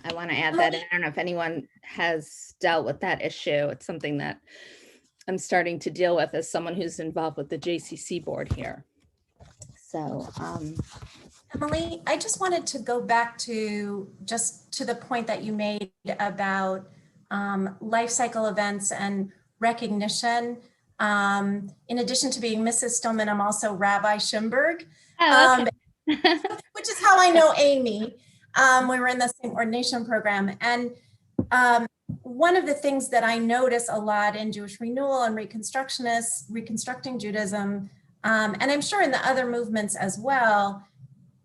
I want to add that. I don't know if anyone has dealt with that issue. It's something that I'm starting to deal with as someone who's involved with the JCC board here. So, Emily, I just wanted to go back to the point that you made about life cycle events and recognition. In addition to being Mrs. Stillman, I'm also Rabbi Schimberg, which is how I know Amy. We were in the same ordination program. And one of the things that I notice a lot in Jewish renewal and reconstructing Judaism, and I'm sure in the other movements as well,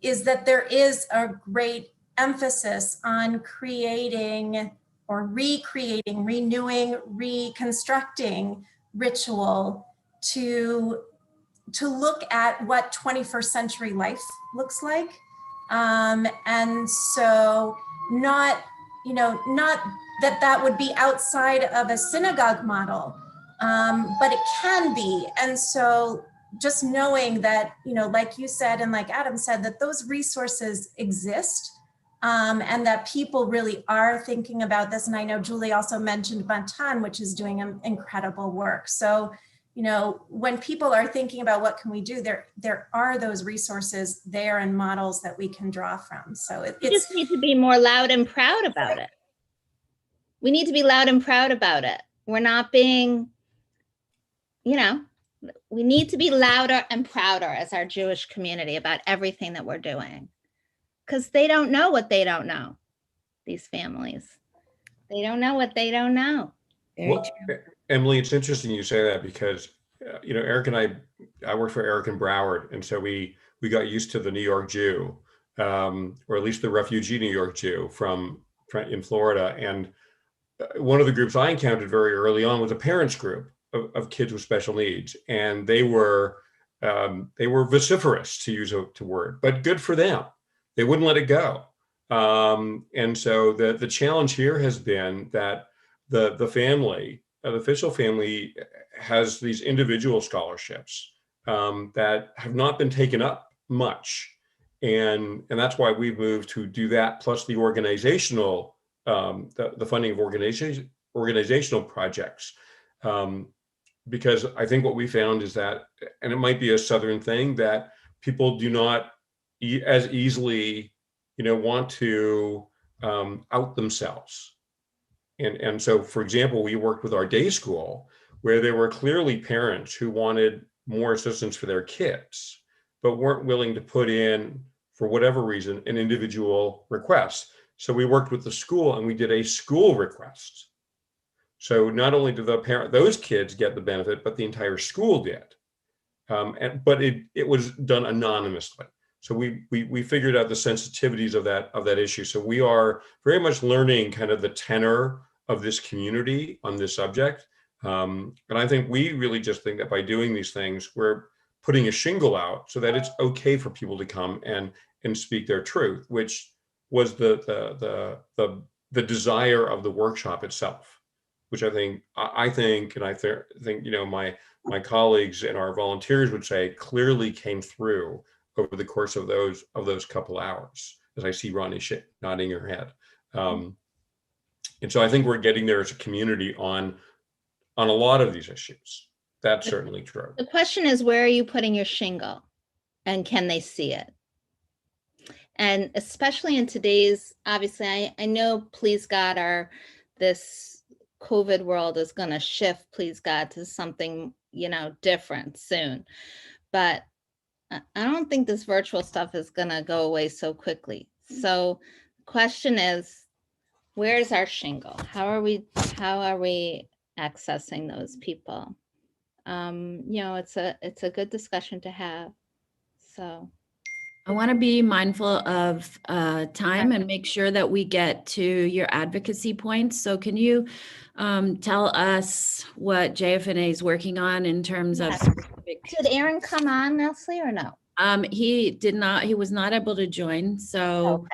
is that there is a great emphasis on creating or recreating, renewing, reconstructing ritual to look at what 21st century life looks like. And so not that would be outside of a synagogue model, but it can be. And so just knowing that, like you said, and like Adam said, that those resources exist, and that people really are thinking about this. And I know Julie also mentioned Matan, which is doing incredible work. So, when people are thinking about what can we do, there are those resources there and models that we can draw from. So we just need to be more loud and proud about it. We need to be loud and proud about it. We're not being, we need to be louder and prouder as our Jewish community about everything that we're doing. Because they don't know what they don't know, these families. They don't know what they don't know. Very true. Emily, it's interesting you say that because, Eric and I worked for Eric and Broward. And so we got used to the New York Jew, or at least the refugee New York Jew in Florida. And one of the groups I encountered very early on was a parents group of kids with special needs. And they were vociferous, to use a word, but good for them. They wouldn't let it go. And so the challenge here has been that the family the Fishel family has these individual scholarships that have not been taken up much. And that's why we've moved to do that, plus the organizational, the funding of organizational projects. Because I think what we found is that, and it might be a Southern thing, that people do not as easily, want to out themselves. And so, for example, we worked with our day school where there were clearly parents who wanted more assistance for their kids, but weren't willing to put in, for whatever reason, an individual request. So we worked with the school and we did a school request. So not only did those kids get the benefit, but the entire school did. But it was done anonymously. So we figured out the sensitivities of that issue. So we are very much learning kind of the tenor of this community on this subject. And I think we really just think that by doing these things, we're putting a shingle out so that it's okay for people to come and speak their truth, which was the desire of the workshop itself, which I think, my colleagues and our volunteers would say clearly came through over the course of those couple hours, as I see Ronnie nodding her head. And so I think we're getting there as a community on a lot of these issues. That's certainly true. The question is, where are you putting your shingle, and can they see it? And especially in today's, obviously, I know, please God, this COVID world is going to shift, please God, to something, different soon. But I don't think this virtual stuff is going to go away so quickly. So the question is, where's our shingle? How are we accessing those people? It's a good discussion to have. So I want to be mindful of time and make sure that we get to your advocacy points. So can you tell us what JFNA is working on in terms of specific? Did Aaron come on, Leslie, or no? He did not. He was not able to join. So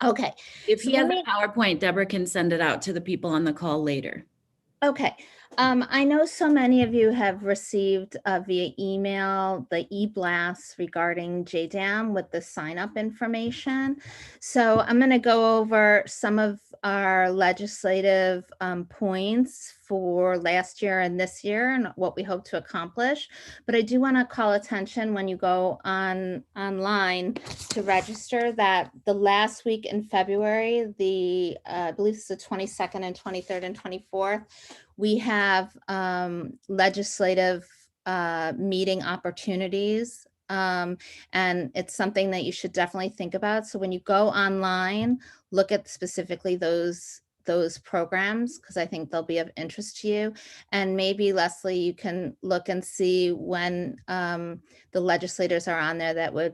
Okay. If he has a PowerPoint, Deborah can send it out to the people on the call later. Okay. I know so many of you have received via email the e-blast regarding JDAM with the sign-up information. So I'm going to go over some of our legislative points for last year and this year and what we hope to accomplish. But I do want to call attention when you go online to register that the last week in February, I believe it's the 22nd and 23rd and 24th, we have legislative meeting opportunities, and it's something that you should definitely think about. So when you go online, look at specifically those programs, because I think they'll be of interest to you. And maybe, Leslie, you can look and see when the legislators are on there that would,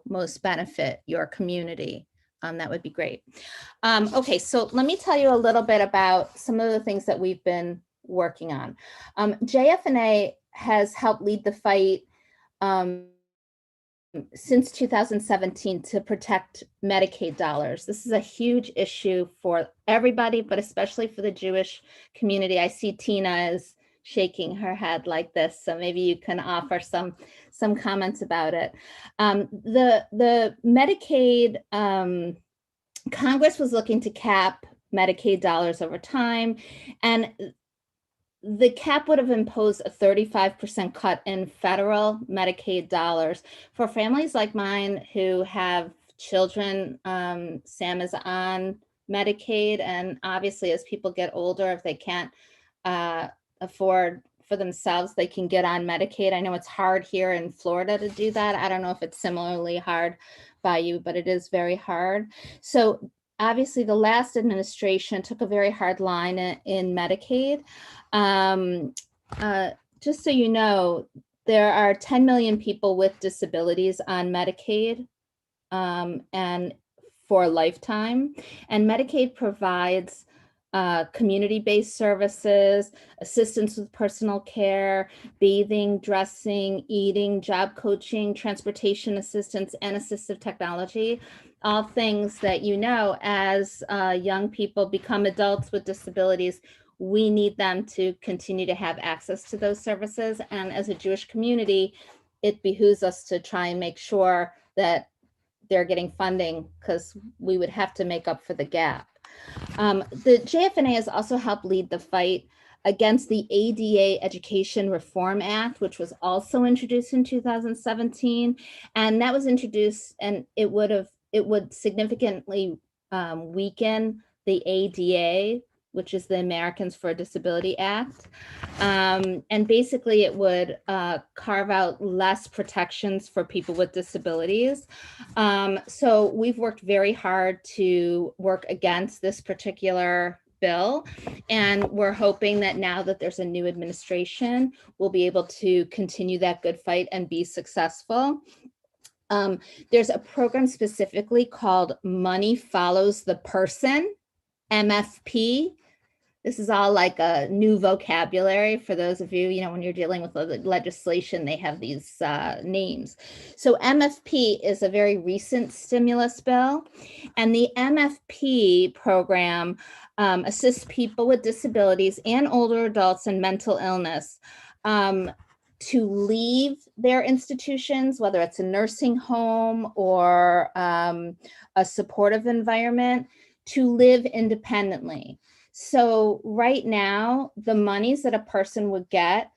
most benefit your community. That would be great. Okay, so let me tell you a little bit about some of the things that we've been working on. JFNA has helped lead the fight since 2017 to protect Medicaid dollars. This is a huge issue for everybody, but especially for the Jewish community. I see Tina is shaking her head like this, so maybe you can offer some comments about it. The Medicaid, Congress was looking to cap Medicaid dollars over time, and the cap would have imposed a 35% cut in federal Medicaid dollars. For families like mine who have children, Sam is on Medicaid, and obviously as people get older, if they can't afford for themselves, they can get on Medicaid. I know it's hard here in Florida to do that. I don't know if it's similarly hard by you, but it is very hard. So obviously the last administration took a very hard line in Medicaid. Just so you know, there are 10 million people with disabilities on Medicaid and for a lifetime. And Medicaid provides community-based services, assistance with personal care, bathing, dressing, eating, job coaching, transportation assistance, and assistive technology. All things that, as young people become adults with disabilities, we need them to continue to have access to those services. And as a Jewish community, it behooves us to try and make sure that they're getting funding, because we would have to make up for the gap. The JFNA has also helped lead the fight against the ADA Education Reform Act, which was also introduced in 2017. And that was introduced, and it would significantly weaken the ADA, which is the Americans for Disability Act. And basically it would carve out less protections for people with disabilities. So we've worked very hard to work against this particular bill. And we're hoping that now that there's a new administration, we'll be able to continue that good fight and be successful. There's a program specifically called Money Follows the Person, MFP. This is all like a new vocabulary for those of you, when you're dealing with legislation, they have these names. So MFP is a very recent stimulus bill, and the MFP program assists people with disabilities and older adults and mental illness to leave their institutions, whether it's a nursing home or a supportive environment, to live independently. So right now, the monies that a person would get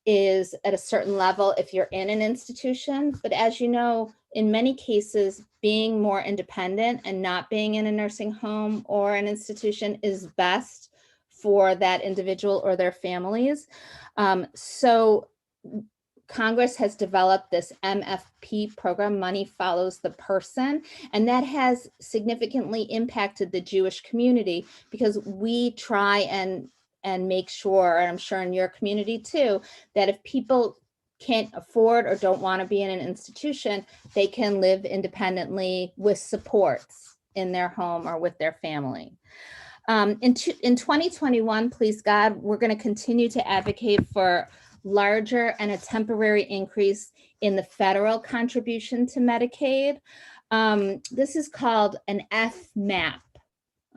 is at a certain level if you're in an institution. But as you know, in many cases, being more independent and not being in a nursing home or an institution is best for that individual or their families. So Congress has developed this MFP program, Money Follows the Person, and that has significantly impacted the Jewish community, because we try and make sure, and I'm sure in your community too, that if people can't afford or don't want to be in an institution, they can live independently with supports in their home or with their family. In 2021, please God, we're going to continue to advocate for larger and a temporary increase in the federal contribution to Medicaid. This is called an FMAP.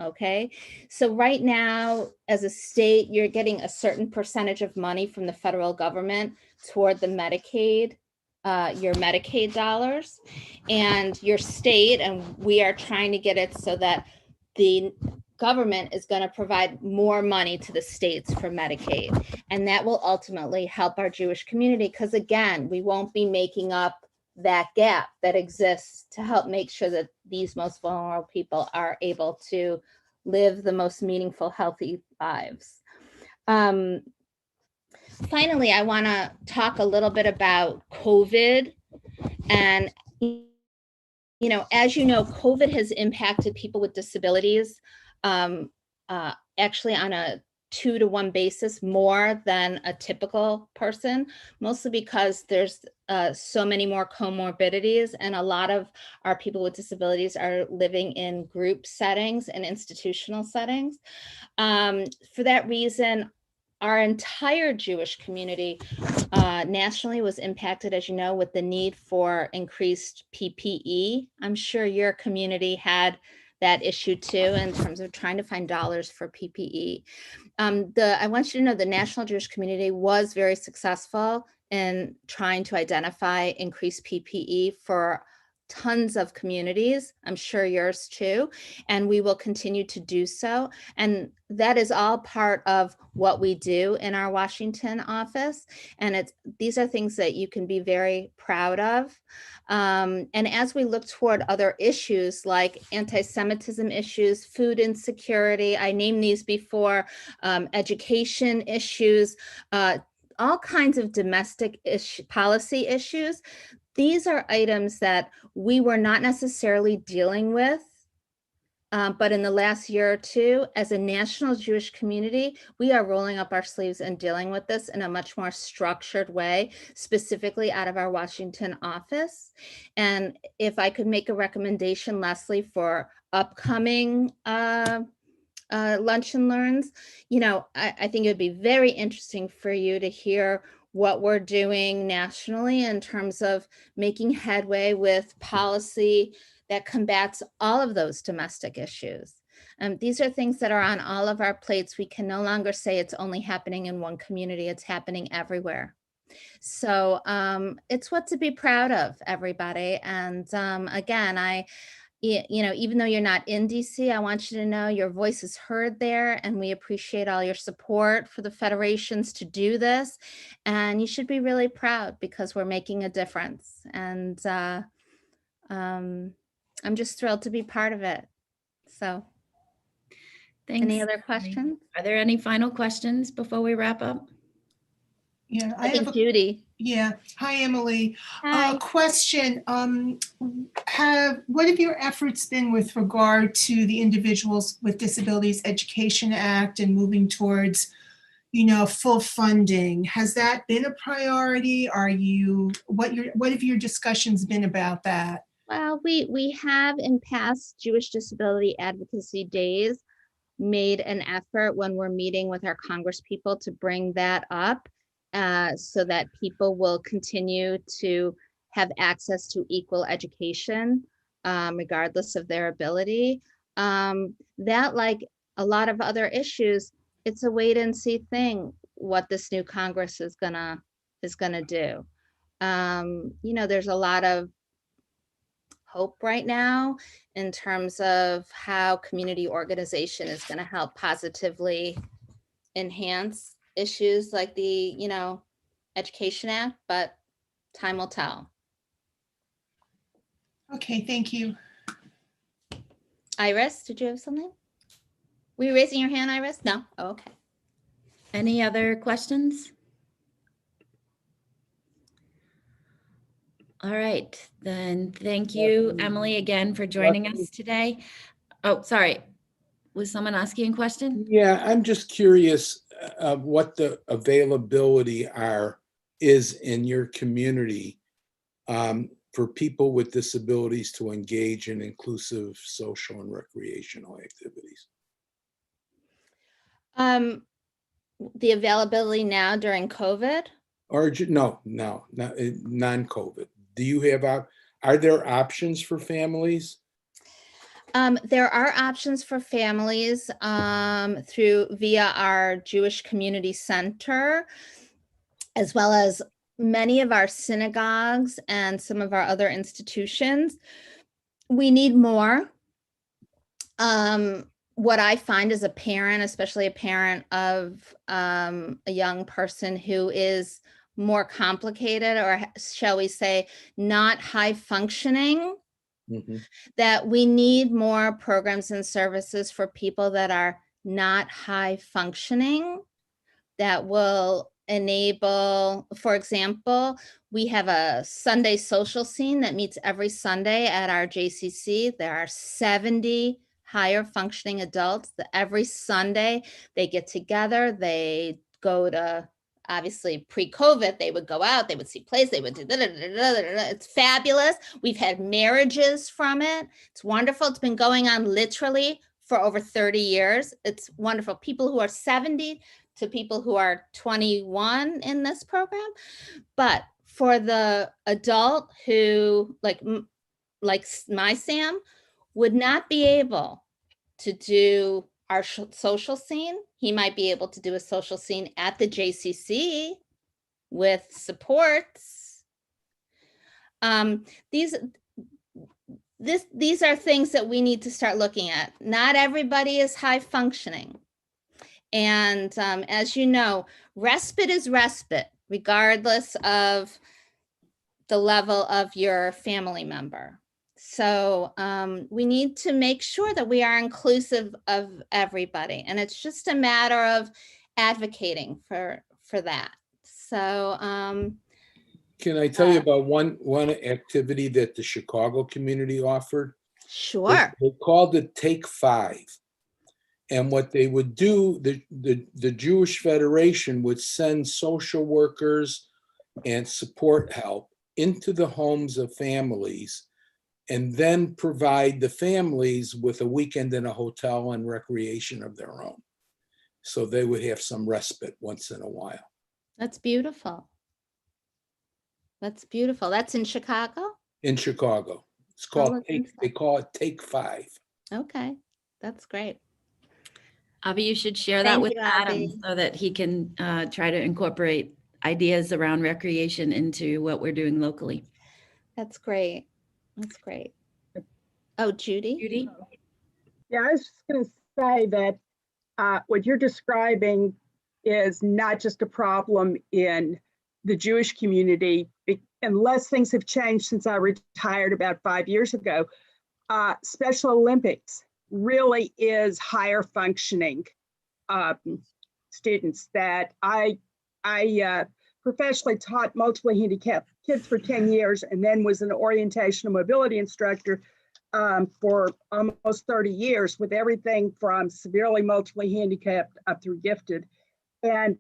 Okay, so right now, as a state, you're getting a certain percentage of money from the federal government toward the Medicaid, your Medicaid dollars, and your state, and we are trying to get it so that the government is going to provide more money to the states for Medicaid. And that will ultimately help our Jewish community, because again, we won't be making up that gap that exists to help make sure that these most vulnerable people are able to live the most meaningful, healthy lives. Finally, I want to talk a little bit about COVID. And, as you know, COVID has impacted people with disabilities actually on a 2-to-1 basis more than a typical person, mostly because there's so many more comorbidities, and a lot of our people with disabilities are living in group settings and institutional settings. For that reason, our entire Jewish community nationally was impacted, as you know, with the need for increased PPE. I'm sure your community had that issue too, in terms of trying to find dollars for PPE. I want you to know the National Jewish Community was very successful in trying to identify increased PPE for tons of communities. I'm sure yours too, and we will continue to do so. And that is all part of what we do in our Washington office. And these are things that you can be very proud of. And as we look toward other issues like anti-Semitism issues, food insecurity, I named these before, education issues, all kinds of domestic policy issues. These are items that we were not necessarily dealing with, but in the last year or two, as a national Jewish community, we are rolling up our sleeves and dealing with this in a much more structured way, specifically out of our Washington office. And if I could make a recommendation, Leslie, for upcoming lunch and learns, I think it would be very interesting for you to hear what we're doing nationally in terms of making headway with policy that combats all of those domestic issues. These are things that are on all of our plates. We can no longer say it's only happening in one community. It's happening everywhere. So it's what to be proud of, everybody. And again, even though you're not in DC, I want you to know your voice is heard there, and we appreciate all your support for the federations to do this. And you should be really proud because we're making a difference. And I'm just thrilled to be part of it. So Thanks. any other questions? Are there any final questions before we wrap up? Yeah, I think Judy. Yeah. Hi, Emily. Hi. Question. What have your efforts been with regard to the Individuals with Disabilities Education Act and moving towards, full funding? Has that been a priority? What have your discussions been about that? Well, we have in past Jewish Disability Advocacy Days made an effort when we're meeting with our Congresspeople to bring that up. So that people will continue to have access to equal education, regardless of their ability. That, like a lot of other issues, it's a wait and see thing what this new Congress is gonna do. There's a lot of hope right now in terms of how community organization is going to help positively enhance issues like the, Education Act, but time will tell. Okay, thank you. Iris, did you have something? Were you raising your hand, Iris? No? Oh, okay. Any other questions? All right, then thank you, Emily, again for joining us today. Oh, sorry. Was someone asking a question? Yeah, I'm just curious of what the availability is in your community for people with disabilities to engage in inclusive social and recreational activities. The availability now during COVID? Or no, non-COVID. Do you have, are there options for families? There are options for families via our Jewish Community Center, as well as many of our synagogues and some of our other institutions. We need more. What I find as a parent, especially a parent of a young person who is more complicated, or shall we say, not high functioning, that we need more programs and services for people that are not high functioning that will enable, for example, we have a Sunday social scene that meets every Sunday at our JCC. There are 70 higher functioning adults that every Sunday they get together, they go to, obviously pre-COVID, they would go out, they would see plays, they would do it's fabulous. We've had marriages from it. It's wonderful. It's been going on literally for over 30 years. It's wonderful. People who are 70 to people who are 21 in this program. But for the adult who, like my Sam, would not be able to do our social scene, he might be able to do a social scene at the JCC with supports. These are things that we need to start looking at. Not everybody is high functioning. And as you know, respite is respite, regardless of the level of your family member. So we need to make sure that we are inclusive of everybody. And it's just a matter of advocating for that. So can I tell you about one activity that the Chicago community offered? Sure. They called it Take 5. And what they would do, the Jewish Federation would send social workers and support help into the homes of families, and then provide the families with a weekend in a hotel and recreation of their own. So they would have some respite once in a while. That's beautiful. That's beautiful. That's in Chicago? In Chicago. It's called they call it Take 5. Okay, that's great. Avi, you should share that Thank with you, Adam Avi. so that he can try to incorporate ideas around recreation into what we're doing locally. That's great. That's great. Oh, Judy? Judy? Yeah, I was just going to say that what you're describing is not just a problem in the Jewish community, unless things have changed since I retired about 5 years ago. Special Olympics really is higher functioning students. That I professionally taught multiply handicapped kids for 10 years and then was an orientation and mobility instructor for almost 30 years, with everything from severely multiply handicapped up through gifted. And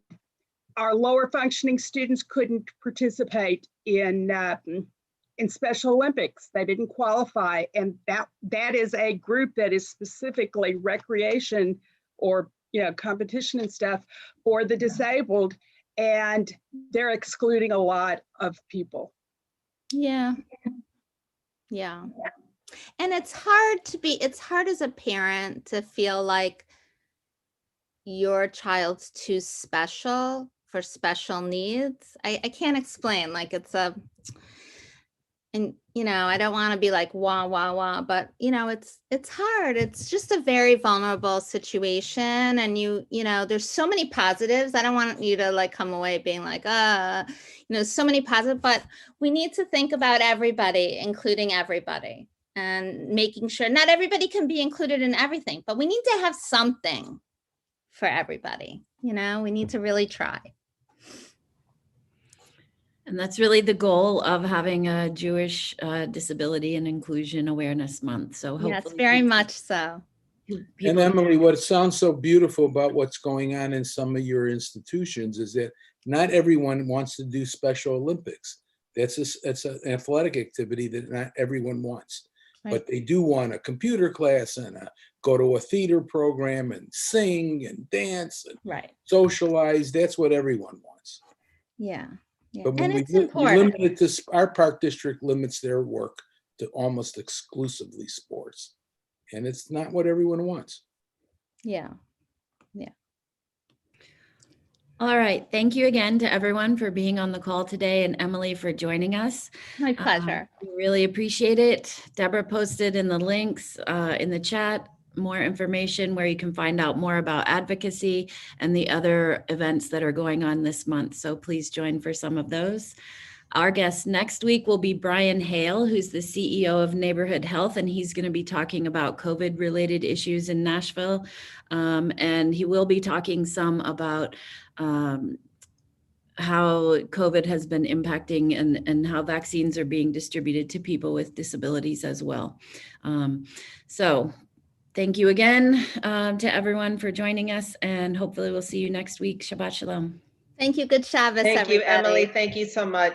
our lower functioning students couldn't participate in Special Olympics. They didn't qualify. And that is a group that is specifically recreation or competition and stuff for the disabled. And they're excluding a lot of people. Yeah. Yeah. And it's hard as a parent to feel like your child's too special for special needs. I can't explain, like and I don't want to be like wah wah wah, but it's hard. It's just a very vulnerable situation, and there's so many positives. I don't want you to like come away being like so many positives, but we need to think about everybody, including everybody, and making sure not everybody can be included in everything, but we need to have something for everybody. We need to really try. And that's really the goal of having a Jewish Disability and Inclusion Awareness Month. So hopefully, yes, very much so. And Emily, what sounds so beautiful about what's going on in some of your institutions is that not everyone wants to do Special Olympics. That's an athletic activity that not everyone wants. Right. But they do want a computer class and go to a theater program and sing and dance and socialize. That's what everyone wants. Yeah. Yeah. But when and we limit it to, our park district limits their work to almost exclusively sports. And it's not what everyone wants. Yeah. Yeah. All right. Thank you again to everyone for being on the call today, and Emily for joining us. My pleasure. We really appreciate it. Deborah posted in the links in the chat more information where you can find out more about advocacy and the other events that are going on this month. So please join for some of those. Our guest next week will be Brian Hale, who's the CEO of Neighborhood Health, and he's going to be talking about COVID-related issues in Nashville. And he will be talking some about how COVID has been impacting and how vaccines are being distributed to people with disabilities as well. So thank you again to everyone for joining us, and hopefully we'll see you next week. Shabbat Shalom. Thank you. Good Shabbos, Thank you, everybody. Emily. Thank you so much.